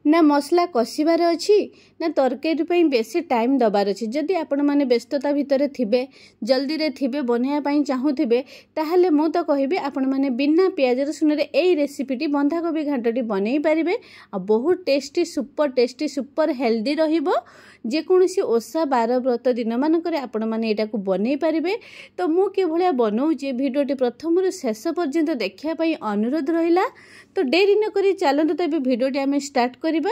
ना मसला कषिबार अच्छी ना तरकारी पे बेसी टाइम दबार अच्छी। जदि आपण मैंने व्यस्तता भितर थिबे जल्दी रे थिबे बनैया पई चाहूथिबे ताहले मु तो कहबी आपण मैंने बिना प्याज रसुन रे एई रेसिपीटी बंधाकोबी घांटटी बनै पारिबे आ बहुत टेस्टी सुपर हेल्दी रहिबो। जेकोसी ओषा बार व्रत दिन मानक आपण मैंने एटा को बनै पारिबे। तो मु के भलिया बनाउची भिडियोटी प्रथम रु शेष पर्यंत देखिया पई अनुरोध रहिला। तो डेरी न करी चलंतु तबे भिडियोटी आमे स्टार्ट करिबा।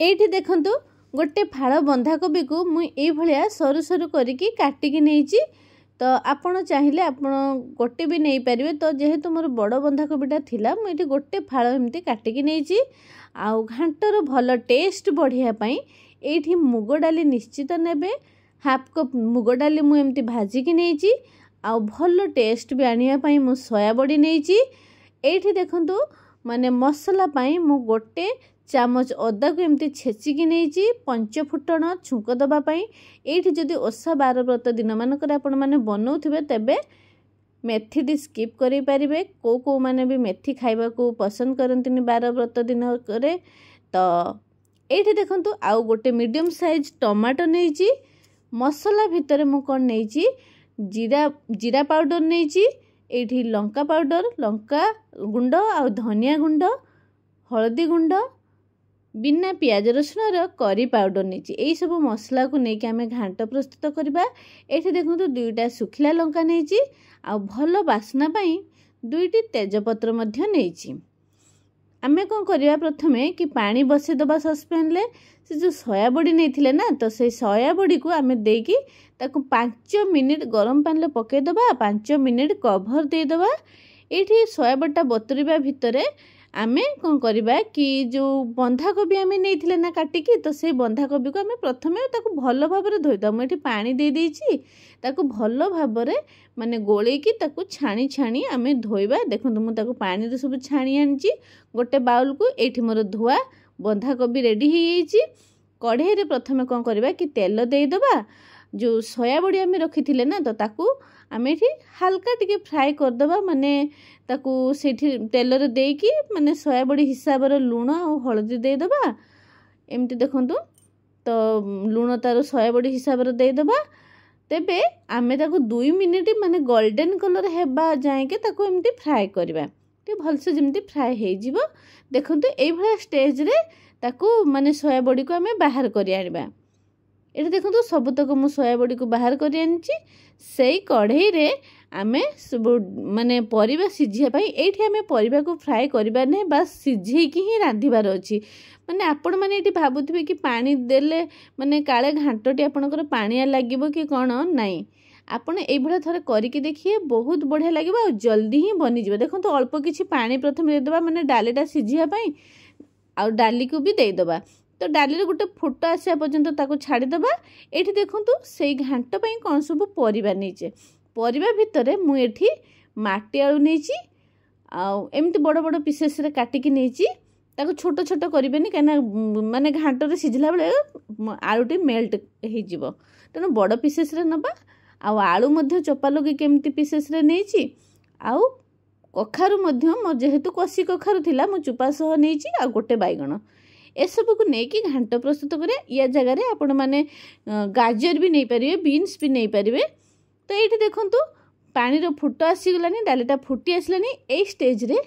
एठी देखंतु गोटे फाड़ बंधाकोबी को मु ए भलिया सरू सरू करिकी काटिकी नेइची। तो आपण चाहिए आपण गोटे भी नहीं पारिबे। तो जेहेतु मोर बड़ बंधाकोबीटा थिला मु एठी गोटे फाड़ एमती काटिकी नेइची। आउ घांटर भल टेस्ट बढ़िया पई एठी मुग डाली निश्चित नेबे। हाफ कप मुग डाली मु एमती भाजिकी नेइची। आउ भल टेस्ट भी आनिया पई मु सोया बड़ी नेइची। एठी देखंतु माने मसला पाई मु गोटे चामच अदा को एमती छेचिकी नेइची। पंच फुटण छुंक दबा पाई एठी जदि ओषा बार व्रत दिन मानकर आपण माने बनाउथिबे तेबे मेथी टी स्किप करि पारिबे। को माने भी मेथी खाइबा को पसंद करंतिनी बार व्रत दिन करे। तो एठी देखंतु आउ गोटे मीडियम साइज टमाटो नेइची। मसला भितर मु कोन नेइची जीरा पाउडर नेइची। एठी लंका पाउडर लंका गुंड आ धनिया गुंड हळदी गुंड बिना प्याज रसुन करी पाउडर नेची। एई सब मसला को नेकी आमे घांट प्रस्तुत करबा। एठी देखंतु दुईटा सुखिला लंका नेची आ भलो बासना पई दुईटी तेजपत्र मध्य नेची। आमे कोन करिया प्रथमे कि पानी बसे दबा सस्पेन ले से जो सोया बड़ी नेथिले ना तो से सोया बड़ी को आमे देकी ताको 5 मिनिट गरम पानी ले पके दबा। 5 मिनिट कवर दे दबा। एठी सोया बटा बतुरिबा भितरे आमे कोन करिबा कि जो बंधाकोबी आमे नेथिले ना काटिकी तो से बंधाकोबी को आमे प्रथमे ताको भलो भाबरे धोइदा। म एठी पानी दे देइची ताको भलो भाबरे माने गोळे की ताको छाणी आमे धोइबा। देखंतु मु ताको पानी रे सब छाणी आनची गोटे बाउल को। एठी मोर धुआ बंधाकोबी रेडी हो जाइए। कढ़ाई रे प्रथमे कोन करिबा कि तेल दे दबा। जो सोया बड़ी आमे रखिथिले ना तो ताकू आमे एठी हल्का टिके फ्राई कर दबा। माने ताकू सेठी तेल रे देकी माने सोया बड़ी हिसाब रे लूण आ हळदी दे दबा। एमती देखंतु तो लूण तार सोया बड़ी हिसाब रे दे दबा। तेबे आमे ताकू 2 मिनिट माने गोल्डन कलर हेबा जाए के ताकू एमती फ्राई करबा। ते भल से जेमती फ्राई हे जिवो। देखंतु एई भला स्टेज रे ताकू माने सोया बड़ी को आमे बाहर करि आनिबा। एटा देखंतु सबतक मु सोया बड़ी को बाहर करि आनिची। सेई कढ़ाई रे आमे सब माने परिबा सिझिया पई एठी आमे परिबा को फ्राई करबा नै बस सिझेई की ही रांधिबार अछि। माने आपण माने एठी भाबुथिबे कि पानी देले माने काळे घांटटी आपणकर पानिया लागिबो कि कोन नाही। आपण एई भला थरे करिके देखिए बहुत बढ़िया लागिबो आ जल्दी ही बनि जिवो। देखंतु अल्प किछि पानी प्रथम दे दबा माने डालीटा सिझिया पई आ डाली को भी दे दबा। तो डाली रे गुटे फुट आसिया पर्यंत ताको छाड़ी दबा। एठी देखंतु सेई घांट पई कोन सब परिबा नेचे। परिबा भितरे मु एठी माटी आलू नेची आ एमती बड़ बड़ पीसेस रे काटिकी नेची। ताको छोट छोट करिबेनी काना माने घांट रे सिझला बेले आलूटी मेल्ट हे जिवो। तनो बड़ पीसेस रे नबा। आ आलू मध्य चोपा लगे केमती पीसेस रे नेची। आ कखारु मध्य मो जेहेतु कसी कखारु थिला मु चुपा सह नेची आ गोटे बाइगण ए सब को नेकी घांट प्रस्तुत करे। या जगह रे आपण माने गाजर भी नहीं पारिबे बीन्स भी नहीं पारिबे। तो एठी देखंतु पानी रो फुट आसी गलानी डालीटा फुटी आसलानी। ए स्टेज रे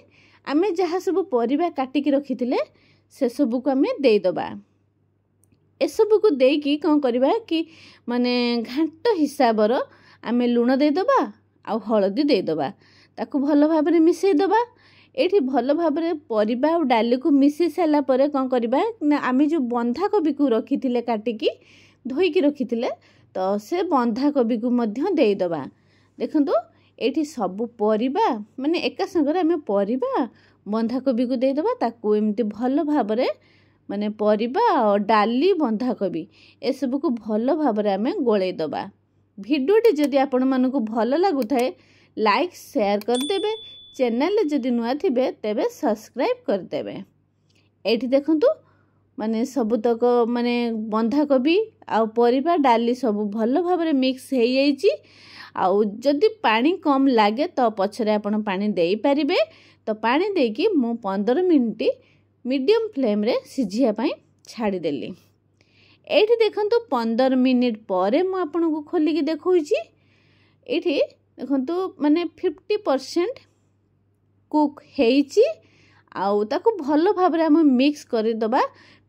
आमे जहा सब परिबा काटिकी रखिथिले से सब को आमे दे दबा। ए सब को देकी कोन करबा कि माने घांट हिसाब रो आमे लूण दे दबा आ हळदी दे दबा। ताकू भलो भाबरे मिसई दबा। एठी भलो भाबरे परिबा और डाली को मिसई साला परे कोन करबा ना आमे जो बंधाकोबी को रखिथिले काटिकी धोईकी रखिथिले तो से बंधाकोबी को मध्य दे दबा। देखंतु एठी सब परिबा माने एका संगे आमे परिबा बंधाकोबी को दे दबा। ताकू एमती भलो भाबरे माने परिबा और डाली बंधाकोबी ए सब को भलो भाबरे आमे गोळे दबा। भिडियोटी जदि आपण मानको भलो लागुथाय लाइक शेयर कर देबे। चैनल जदि नुआ थिबे तेबे सब्सक्राइब कर देबे। एठी देखंतु माने सबतक माने बंधाकोबी आ परिबा डाली सब भलो भाबरे मिक्स हे जाईची। आ जदि पानी कम लागे तो पछरे आपण पानी देई परिबे। तो पानी देकी मु 15 मिनिट मीडियम फ्लेम रे सिझिया पई छाड़ी देली। एठी देखंतु 15 मिनिट परे मु आपनको खोली के देखौची। एठी देखंतु माने 50% कुक हेइची आउ ताको भलो भाबरे हम मिक्स करि दबा।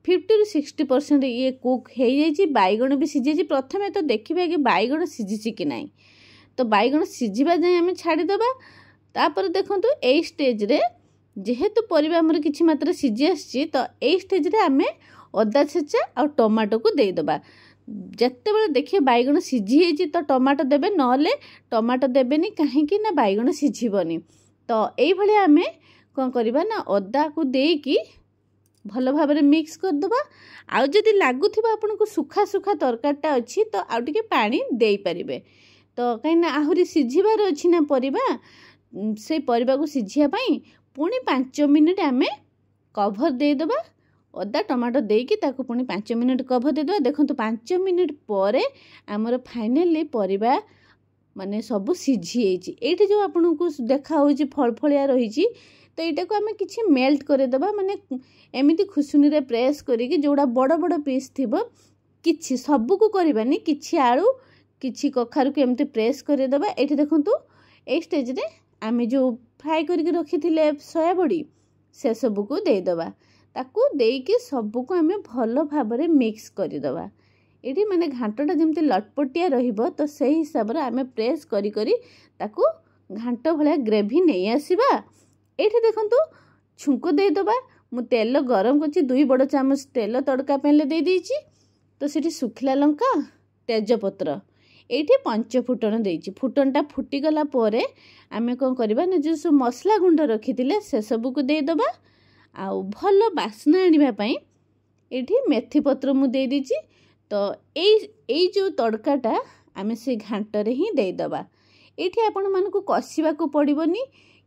50 ରୁ 60% ये कुक हेइ जाइची। बैगण भी सिझी। प्रथमे तो देखिबे कि बैगण सिझी कि नाही, तो बैगण सिझिबा जाय हम छाड़ी दबा। तापर देखंतु ए स्टेज रे जेहेतु परिबा हमर किछि मात्रा सिझी आछि, तो ए स्टेज रे हमें अदा छेचा और टमाटो को दे दबा। जत्ते बेले देखिए बैगण सिझी हेची तो टमाटो देबे, नले टमाटो देबेनी काहेकि ना बैगण सिझिबनी। तो एई भली हमें कोन करबा ना अदा को देकी भलो भाबरे मिक्स कर दबा। आउ जदि लागुथिबा आपनको सुखा सुखा तरकारीटा अछि तो आउ टिके पानी देई परिबे। तो काइना आहुरी सिझिबार अछि ना परिबा, से परिबा को सिझिया पई पुणी 5 मिनिट आमे कभर दे दबा। अदा टमाटो देकी ताको पुणी 5 मिनिट कभर दे दबा। देखंतु 5 मिनिट परे हमर फाइनली परिबा माने सब सिझी हेची। एठी जो आपनको देखा होची फळफळिया रहिची, तो एटा को हमें किछि मेल्ट करे दबा। माने एमिति खुसुनी रे प्रेस करी कि जोडा बड़ बड़ पीस थिबो किछि सब को करबानी, किछि आळू किछि कखारु को एमिति प्रेस करे दबा। एठी देखंतु ए स्टेज रे आमे जो फ्राई करके रखिथिले सोया बड़ी से सब को दे दबा। ताकू देके सब को हमें भलो भाबरे मिक्स करि दबा। एठी माने घांटटा जेमते लटपटिया रहिबो, तो सेही हिसाब रे हमें प्रेस करी करी ताकू घांट भलिया ग्रेवी नै आसीबा। एठी देखंतु छुंको दे दबा। मु तेल गरम करछि, 2 बड़ चामच तेल तड़का पेले दे दीची। तो सेठी सुखिला लंका, तेजपत्र, एठी 5 फुटण देइची। फुटणटा फुटी गला परे आमे कोन करबा ना जे सब मसला गुंड रखिथिले से सब को दे दबा। आउ भलो बासना आनिबा पई एठी मेथी पत्र मु दे दीची। तो एई जो तड़काटा आमे से घांट रे ही दे दबा। एठी आपण मानको कसिबा को पड़िबोनी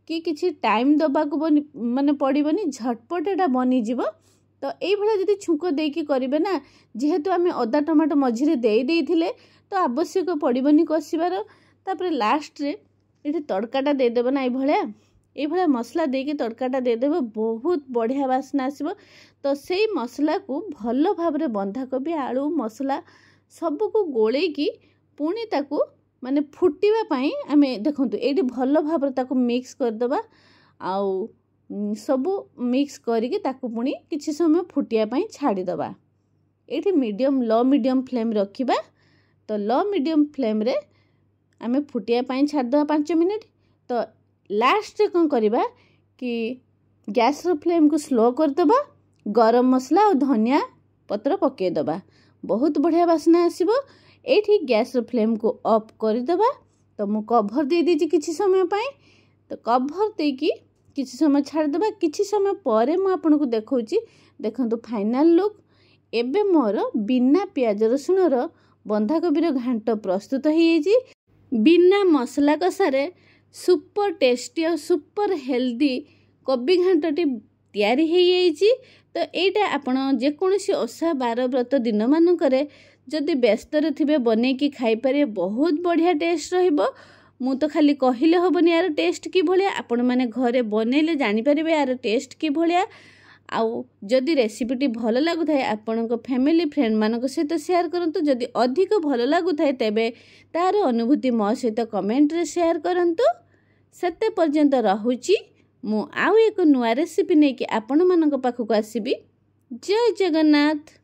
कि किछि टाइम दबा को माने पड़िबोनी, झटपट एटा बनी जिवो। तो एई भला जदि छुंको देकी करिवे ना, जेहेतु आमे अदा टमाटो मझिरे देई देइथिले तो आवश्यक पड़िबोनी कसिबार। तापर लास्ट रे एठी तड़काटा दे देबो ना, एई भला मसला देके तड़काटा दे देबो, बहुत बढ़िया वासना आसीबो। तो सेई मसला को भलो भाबरे बंधाकोबी आलू मसला सब को गोले की पुणी ताकू माने फुटिबा पई आमे देखंतु एठी भलो भाबरे ताकू मिक्स कर दबा। आउ सब मिक्स करके ताकू पुणी किछि समय फुटिया पई छाड़ी दबा। एठी लो मीडियम फ्लेम रखिबा। तो लो मीडियम फ्लेम रे आमे फुटिया पई छाड़ दबा 5 मिनिट। तो लास्ट रे कोन करबा कि गैस रो फ्लेम को स्लो कर दबा। गरम मसला और धनिया पत्र पके दबा, बहुत बढ़िया वासना आसीबो। एठी गैस रो फ्लेम को ऑफ कर दबा। तो मु कवर दे दीची किछि समय पई। तो कवर देकी किछि समय छाड़ दबा। किछि समय परे मु आपनको देखौची। देखंतु फाइनल लुक। एबे मोर बिना प्याज रसुन रो बंधाकोबी रो घांट प्रस्तुत हेइची। बिना मसला कसारे सुपर टेस्टी और सुपर हेल्दी कोबी घांटटी तैयारी हेइची। तो एटा आपण जेकोसी ओषा बार व्रत दिन मानकरे जदि व्यस्त थे बने कि खाई पारे, बहुत बढ़िया टेस्ट रहिबो। मु तो खाली कहिले होबनी यार टेस्ट कि भलिया, आपण माने घरे बनेले जानि परिबे यार टेस्ट कि भलिया। आउ जदि रेसिपीटी भल लागु थाए आपणक फैमिली फ्रेंड मानक सहित शेयर करंतु। जदि अधिक भल लागु थाए तेबे तार अनुभूति मो सहित कमेंट रे शेयर करंतु। सेते पर्यंत रहुची मु आउ एक नुआ रेसिपी नेकी आपण मानक पाखक आसीबी। जय जगन्नाथ।